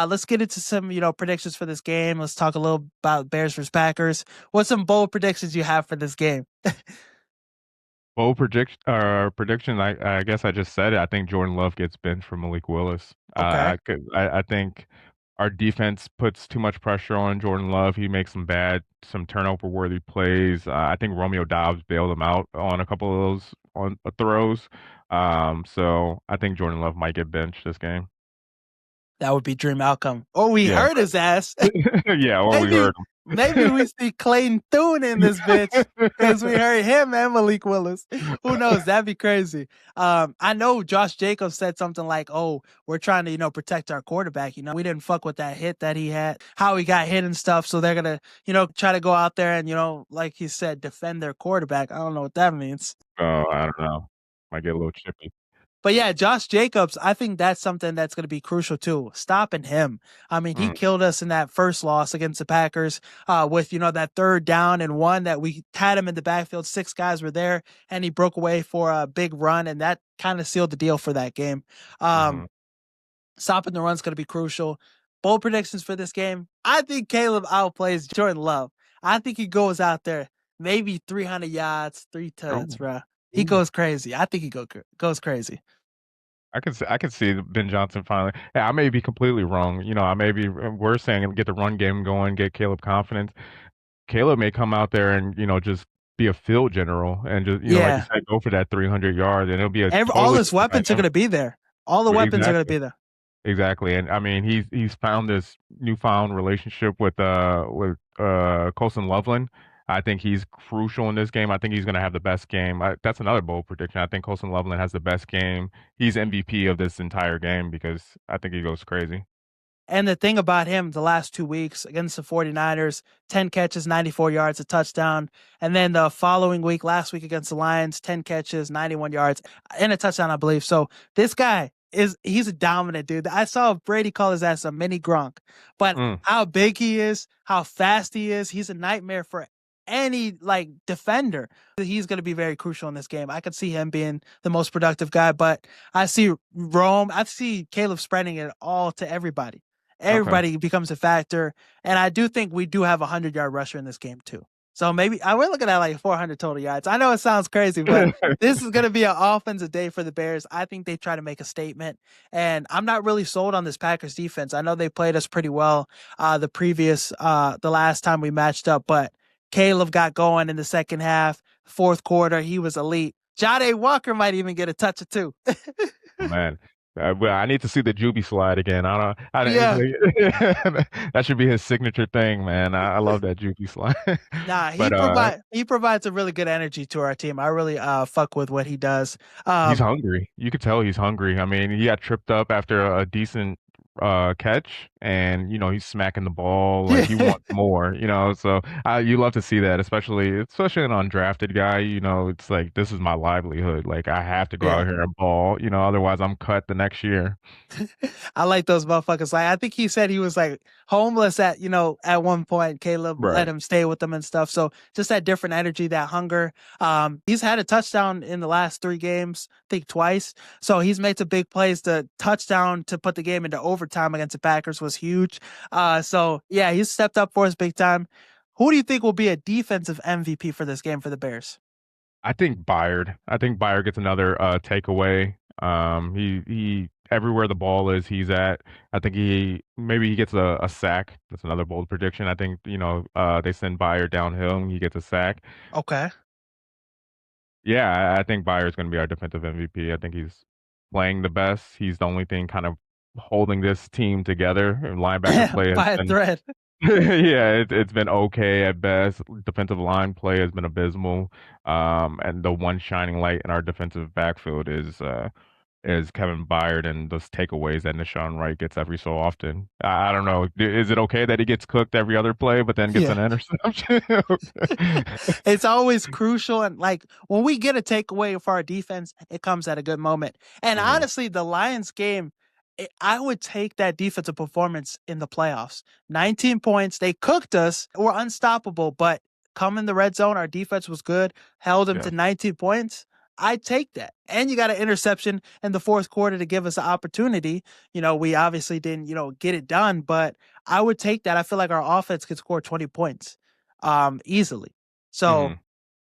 Let's get into some, predictions for this game. Let's talk a little about Bears versus Packers. What's some bold predictions you have for this game? Bold prediction. I guess I just said it. I think Jordan Love gets benched for Malik Willis. Okay. I think our defense puts too much pressure on Jordan Love. He makes some turnover worthy plays. I think Romeo Dobbs bailed him out on a couple of those on throws. So I think Jordan Love might get benched this game. That would be dream outcome. Oh, we Yeah, hurt his ass. yeah. Well, we maybe heard maybe we see Clayton Thune in this bitch because we heard him and Malik Willis. Who knows? That'd be crazy. I know Josh Jacobs said something like, "Oh, we're trying to protect our quarterback. We didn't fuck with that hit that he had, how he got hit and stuff. So they're gonna try to go out there and like he said, defend their quarterback. I don't know what that means." Oh, I don't know. Might get a little chippy. But yeah, Josh Jacobs, I think that's something that's going to be crucial too. Stopping him. I mean, he Mm, killed us in that first loss against the Packers with, that 3rd down and 1 that we had him in the backfield. 6 guys were there and he broke away for a big run. And that kind of sealed the deal for that game. mhm. Stopping the run is going to be crucial. Bold predictions for this game. I think Caleb outplays Jordan Love. I think he goes out there, maybe 300 yards, 3 tuds, Oh, bro. He ooh. goes crazy. I think he goes crazy. I could see Ben Johnson finally. Yeah, I may be completely wrong. I may be. We're saying get the run game going, get Caleb confidence. Caleb may come out there and just be a field general and just like you Yeah. said, go for that 300 yards, and it'll be a All totally his different weapons are going dynamic. to be there. All the weapons are going to Exactly, be there. exactly. And I mean, he's found this newfound relationship with Colson Loveland. I think he's crucial in this game. I think he's going to have the best game. That's another bold prediction. I think Colson Loveland has the best game. He's MVP of this entire game because I think he goes crazy. And the thing about him, the last 2 weeks against the 49ers, 10 catches, 94 yards, a touchdown. And then the following week, last week against the Lions, 10 catches, 91 yards, and a touchdown, I believe. So this guy he's a dominant dude. I saw Brady call his ass a mini Gronk, but Mm, how big he is, how fast he is, he's a nightmare for any defender. He's going to be very crucial in this game. I could see him being the most productive guy, but I see Caleb spreading it all to everybody. okay. Everybody becomes a factor. And I do think we do have a 100-yard rusher in this game too. So maybe we're looking at like 400 total yards. I know it sounds crazy, but this is going to be an offensive day for the Bears. I think they try to make a statement. And I'm not really sold on this Packers defense. I know they played us pretty well the last time we matched up, but Caleb got going in the second half, fourth quarter. He was elite. Jade Walker might even get a touch or two. Oh, man. Well, I need to see the Juby slide again. I don't, Yeah. that should be his signature thing, man. I love that Juby slide. Nah, But he provides a really good energy to our team. I really fuck with what he does. he's Um hungry. You could tell he's hungry. I mean, he got tripped up after a decent catch, and he's smacking the ball like he wants more. So you love to see that, especially an undrafted guy. It's like this is my livelihood. Like I have to go yeah. out here and ball. Otherwise I'm cut the next year. I like those motherfuckers. Like I think he said he was like homeless at one point. Caleb let Right. him stay with them and stuff. So just that different energy, that hunger. He's had a touchdown in the last 3 games, I think twice. So he's made some big plays. The touchdown to put the game into overtime against the Packers was huge. So yeah, he's stepped up for us big time. Who do you think will be a defensive MVP for this game for the Bears? I think Byard. I think Byard gets another takeaway. He everywhere the ball is, he's at. I think he gets a sack. That's another bold prediction. I think they send Byard downhill and he gets a sack. Okay. Yeah, I think Byard's going to be our defensive MVP. I think he's playing the best. He's the only thing kind of holding this team together. And linebacker play has By a been thread. yeah, it's been okay at best. Defensive line play has been abysmal. And the one shining light in our defensive backfield is Kevin Byard and those takeaways that Nishan Wright gets every so often. I don't know. Is it okay that he gets cooked every other play, but then gets Yeah. an interception? It's always crucial. And when we get a takeaway for our defense, it comes at a good moment. And Mhm. honestly, the Lions game, I would take that defensive performance in the playoffs. 19 points. They cooked us. We're unstoppable, but come in the red zone, our defense was good, held them Yeah. to 19 points. I take that. And you got an interception in the fourth quarter to give us an opportunity. We obviously didn't, get it done, but I would take that. I feel like our offense could score 20 points easily. So Mhm.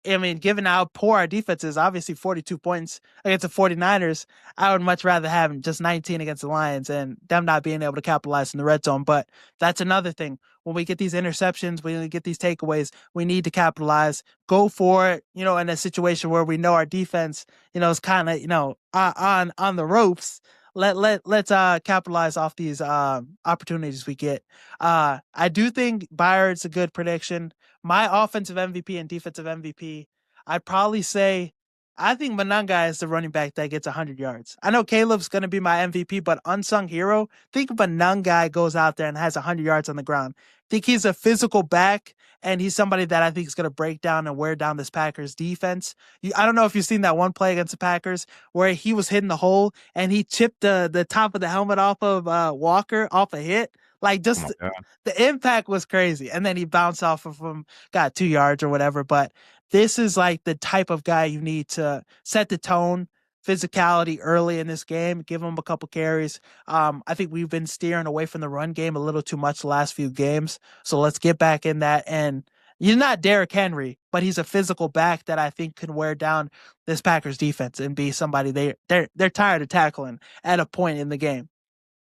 I mean, given how poor our defense is, obviously 42 points against the 49ers, I would much rather have just 19 against the Lions and them not being able to capitalize in the red zone. But that's another thing. When we get these interceptions, when we get these takeaways, we need to capitalize, go for it, in a situation where we know our defense, is kind of, on the ropes. Let's capitalize off these opportunities we get. I do think Byard's a good prediction. My offensive MVP and defensive MVP, I'd probably say I think Manunga is the running back that gets 100 yards. I know Caleb's going to be my MVP, but unsung hero, think Manunga goes out there and has 100 yards on the ground. Think he's a physical back, and he's somebody that I think is going to break down and wear down this Packers defense. I don't know if you've seen that one play against the Packers where he was hitting the hole and he chipped the top of the helmet off of Walker off a hit. Like, Oh my just god. the impact was crazy. And then he bounced off of him, got 2 yards or whatever. But this is like the type of guy you need to set the tone, physicality early in this game, give him a couple carries. I think we've been steering away from the run game a little too much the last few games. So let's get back in that. And he's not Derrick Henry, but he's a physical back that I think can wear down this Packers defense and be somebody they're tired of tackling at a point in the game.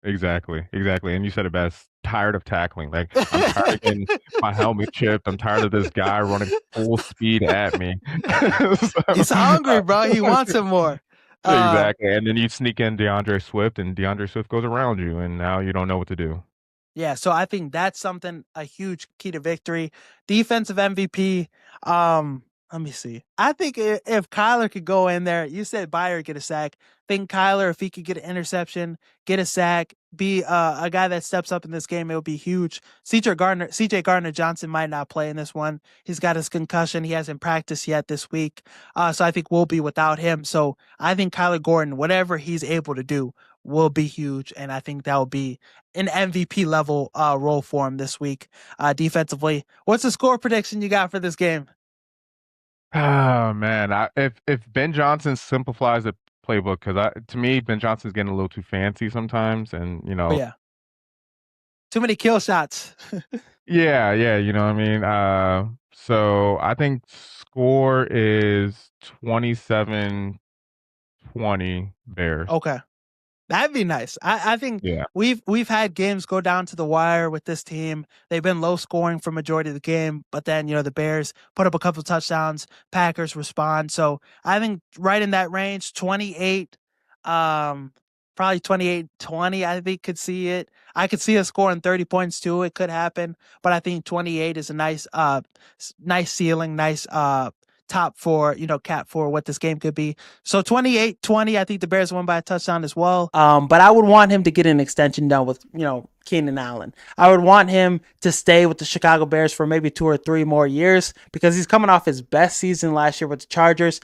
Exactly, exactly, and you said it best, tired of tackling, like, I'm tired of getting my helmet chipped, I'm tired of this guy running full speed at me. So, He's hungry, bro. He wants it more. Uh, exactly, and then you sneak in DeAndre Swift, and DeAndre Swift goes around you, and now you don't know what to do. Yeah, so I think that's something a huge key to victory. Defensive MVP. Let me see. I think if Kyler could go in there, you said Byard get a sack. Think Kyler, if he could get an interception, get a sack, be a guy that steps up in this game, it would be huge. CJ Gardner Johnson might not play in this one. He's got his concussion. He hasn't practiced yet this week. So I think we'll be without him. So I think Kyler Gordon, whatever he's able to do, will be huge. And I think that will be an MVP level role for him this week defensively. What's the score prediction you got for this game? Oh, man, if Ben Johnson simplifies the playbook, because to me, Ben Johnson's getting a little too fancy sometimes, and, Oh, yeah. Too many kill shots. yeah, yeah, you know what I mean? So I think score is 27-20 Bears. Okay. That'd be nice. I think Yeah. we've had games go down to the wire with this team. They've been low scoring for majority of the game, but then the Bears put up a couple of touchdowns. Packers respond. So I think right in that range, 28, probably 28-20. I think could see it. I could see us scoring 30 points too. It could happen, but I think 28 is a nice ceiling, nice top for cap for what this game could be. So 28-20, I think the Bears won by a touchdown as well. But I would want him to get an extension done with Keenan Allen. I would want him to stay with the Chicago Bears for maybe 2 or 3 more years because he's coming off his best season last year with the Chargers.